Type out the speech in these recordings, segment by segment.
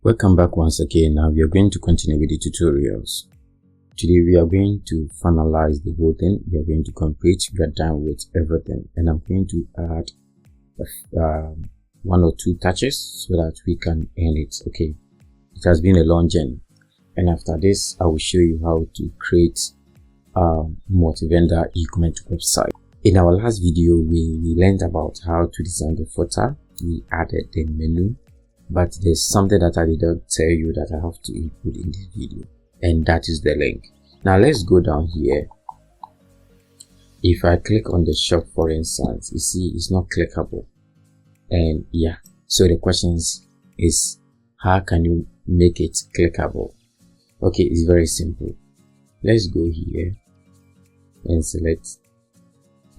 Welcome back once again. Now we are going to continue with the tutorials. Today we are going to finalize the whole thing. We are going to complete. We are done with everything, and I'm going to add one or two touches so that we can end it. Okay, it has been a long journey, and after this I will show you how to create a multi-vendor e-commerce website. In our last video we learned about how to design the footer. We added the menu, but there's something that I didn't tell you that I have to include in this video, and that is the link. Now let's go down here. If I click on the shop, for instance, you see it's not clickable, and yeah, so the question is how can you make it clickable? Okay, it's very simple. Let's go here and select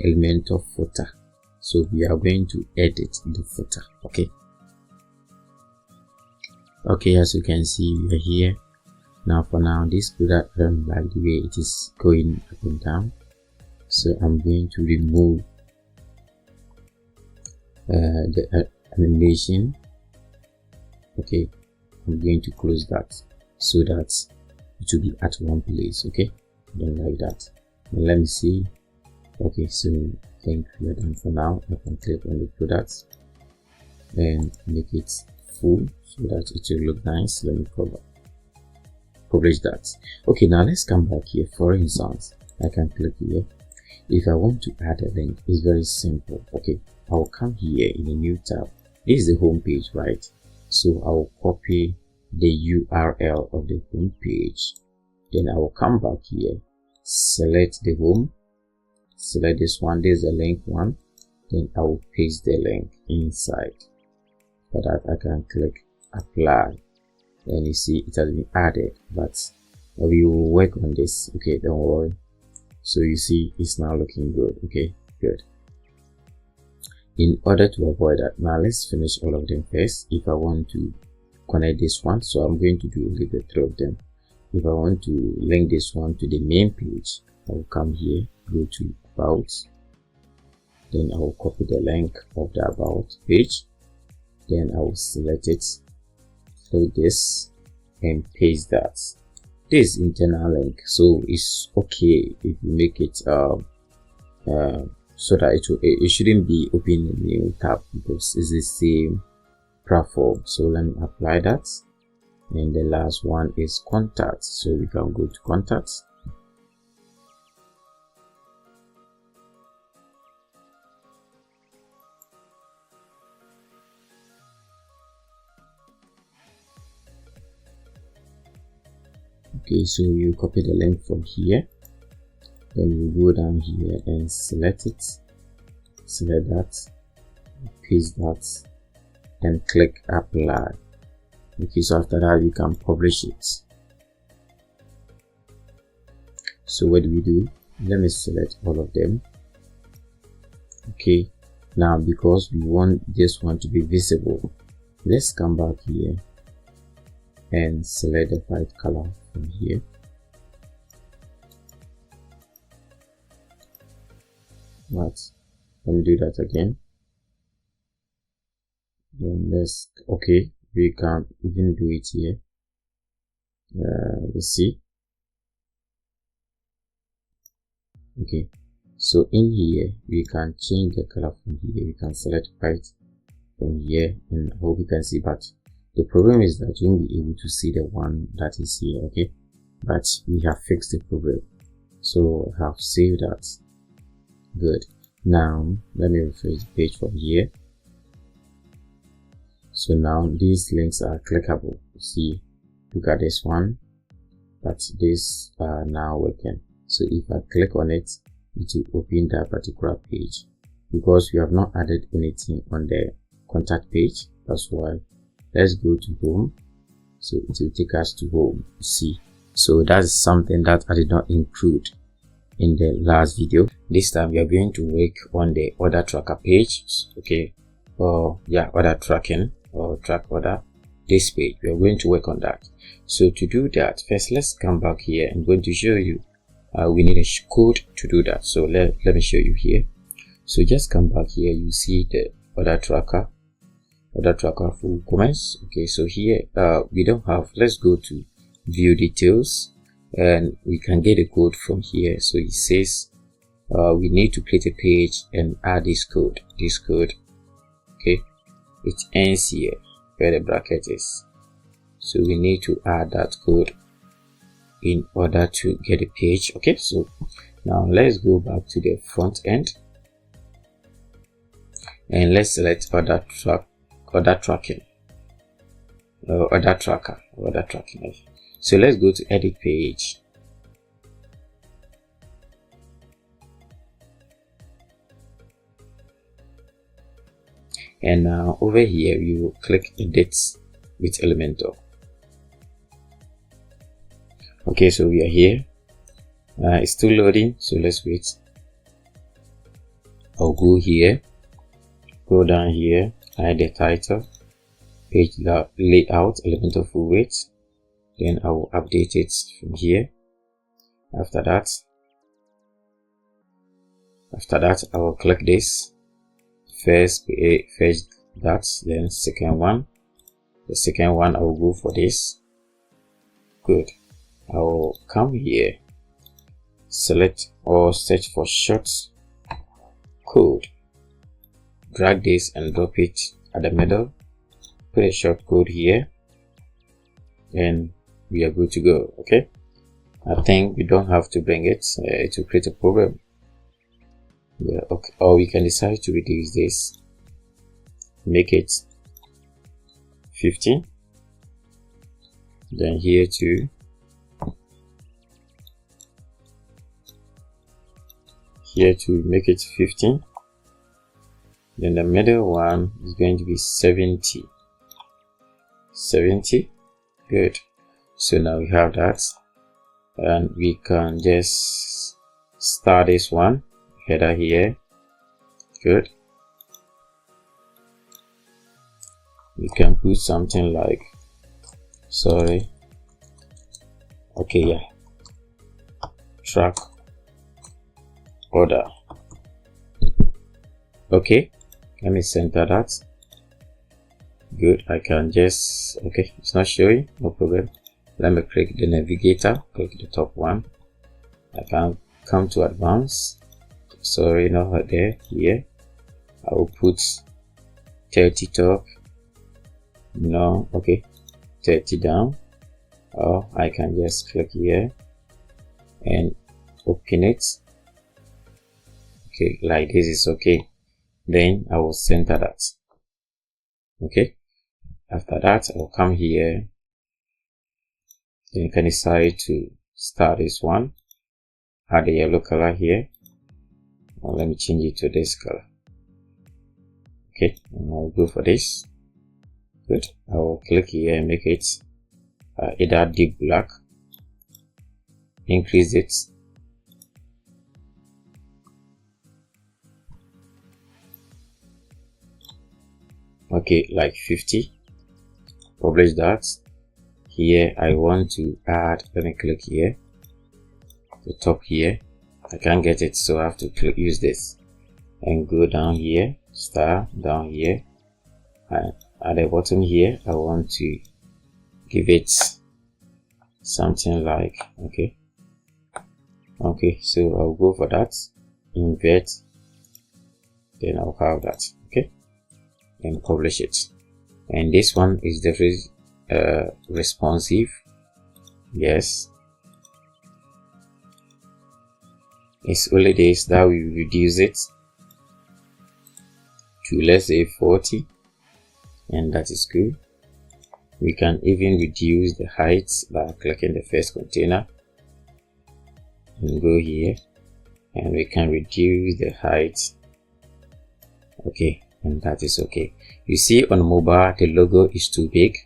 element of footer. So we are going to edit the footer. Okay, as you can see, we are here. Now for now, this product, I don't like the way it is going up and down, so I'm going to remove the animation. Okay, I'm going to close that so that it will be at one place. Okay, I don't like that. Now let me see. Okay, so I think we are done for now. I can click on the products and make it full so that it will look nice. Let me publish that. Okay, now let's come back here. For instance, I can click here. If I want to add a link, it's very simple. Okay, I'll come here in a new tab. This is the home page, right? So I'll copy the URL of the home page, then I will come back here, select the home, select this one. This is the link one, then I will paste the link inside. For that I can click apply, and you see it has been added, but we will work on this. Okay, don't worry. So you see it's now looking good. Okay, good. In order to avoid that, now let's finish all of them first. If I want to connect this one, so I'm going to do only the three of them. If I want to link this one to the main page, I will come here, go to about, then I will copy the link of the about page, then I will select it, click this and paste that. This internal link, so it's okay if you make it so that it shouldn't be open in a new tab because it's the same platform. So let me apply that, and the last one is contact, so we can go to contact. Okay, so you copy the link from here, then you go down here and select it, select that, paste that, and click apply. Okay, so after that you can publish it. So what do we do? Let me select all of them. Okay, now because we want this one to be visible, let's come back here and select the white color from here. Let me do that again. Then let's, okay, we can even do it here. Let's see. Okay, so in here we can change the color from here. We can select white from here, and I hope you can see, but the problem is that you won't be able to see the one that is here. Okay, but we have fixed the problem, so I have saved that. Good. Now let me refresh the page from here. So now these links are clickable. See, look at this one, but these are now working. So if I click on it, it will open that particular page because we have not added anything on the contact page. That's why. Let's go to home, so it will take us to home. See, so that's something that I did not include in the last video. This time we are going to work on the order tracker page. Okay, order tracking or track order. This page we are going to work on that. So to do that, first let's come back here. I'm going to show you we need a code to do that. So let me show you here. So just come back here, you see the order tracker. other tracker for WooCommerce. Okay, so here we don't have, let's go to view details and we can get a code from here. So it says we need to create a page and add this code. Okay, it ends here where the bracket is, so we need to add that code in order to get a page. Okay, so now let's go back to the front end and let's select other tracking. So let's go to edit page. And now over here we will click edit with Elementor. Okay, so we are here. It's still loading, so let's wait. I'll go here, go down here, hide the title, page layout, Elementor full weight. Then I will update it from here. After that I will click this first that, then second one. The second one I will go for this. Good. I will come here, select or search for short code, drag this and drop it at the middle, put a short code here, and we are good to go. Okay, I think we don't have to bring it, it will create a problem. Yeah, okay. Or we can decide to reduce this, make it 15, then here to make it 15, then the middle one is going to be 70. Good. So now we have that, and we can just start this one, header here. Good. We can put something like, track order. Okay, let me center that. Good. I can just, okay, it's not showing, no problem. Let me click the navigator, click the top one. I can come to advanced, not there, here. I will put 30 top, 30 down, or I can just click here and open it. Okay, like this is okay. Then I will center that. Okay, after that I will come here, then you can decide to start this one, add the yellow color here. Now let me change it to this color. Okay, and I'll go for this. Good. I will click here and make it either deep black, increase it, okay, like 50. Publish that. Here I want to add, let me click here, the top here. I can't get it, so I have to use this and go down here, star down here, and at the bottom here I want to give it something like, okay, so I'll go for that, invert, then I'll have that. Okay, and publish it. And this one is definitely responsive. Yes, it's only this that we reduce it to, let's say, 40, and that is good. We can even reduce the height by clicking the first container and go here, and we can reduce the height. Okay, and that is okay. You see on mobile the logo is too big.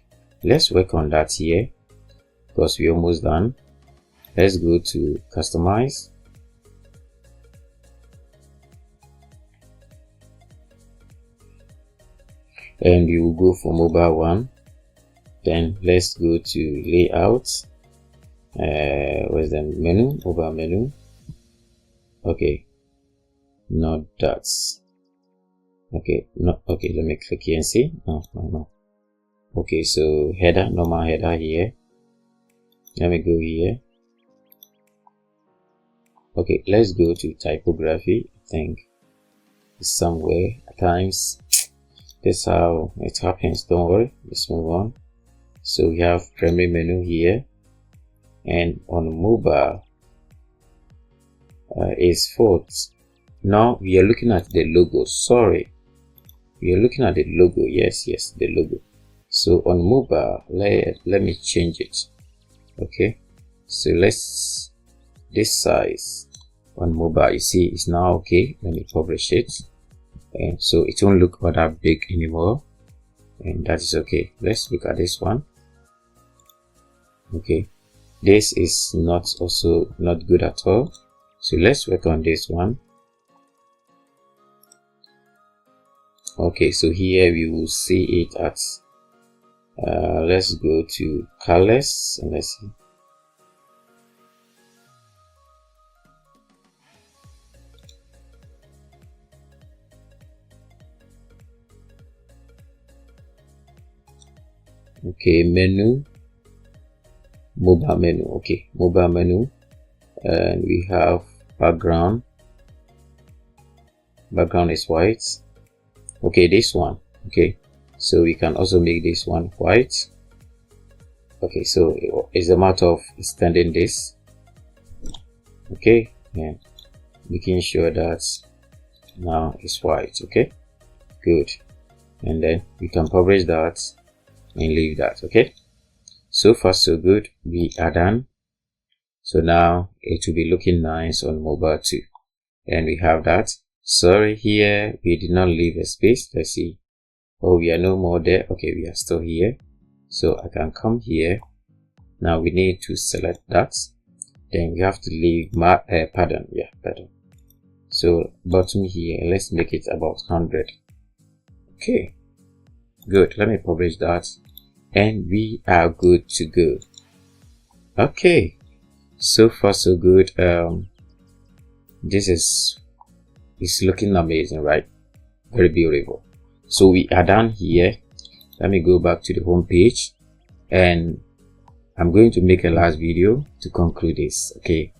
Let's work on that here because we're almost done. Let's go to customize, and we will go for mobile one. Then let's go to layout. Where's the menu? Mobile menu. Okay, not that. Okay, no, okay, let me click here and see. No. Okay, so header, normal header here. Let me go here. Okay, let's go to typography. I think it's somewhere. At times that's how it happens. Don't worry, let's move on. So we have primary menu here, and on mobile is fourth. Now we are looking at the logo. Sorry, we are looking at the logo. Yes, the logo. So on mobile, let me change it. Okay, so let's this size on mobile, you see, it's now okay. Let me publish it, and so it won't look all that big anymore, and that is okay. Let's look at this one. Okay, this is also not good at all, so let's work on this one. Okay, so here we will see it at let's go to colors and let's see. Okay, menu, mobile menu. Okay, mobile menu, and we have background is white. Okay, this one. Okay, so we can also make this one white. Okay, so it's a matter of extending this. Okay, and making sure that now it's white. Okay, good, and then we can publish that and leave that. Okay, so far so good. We are done. So now it will be looking nice on mobile too, and we have that. Sorry, here we did not leave a space. Let's see. Oh, we are no more there. Okay, we are still here, so I can come here. Now we need to select that, then we have to leave my pardon. So bottom here, let's make it about 100. Okay, good. Let me publish that, and we are good to go. Okay, so far so good. This is looking amazing, right? Very beautiful. So we are done here. Let me go back to the home page, and I'm going to make a last video to conclude this. Okay,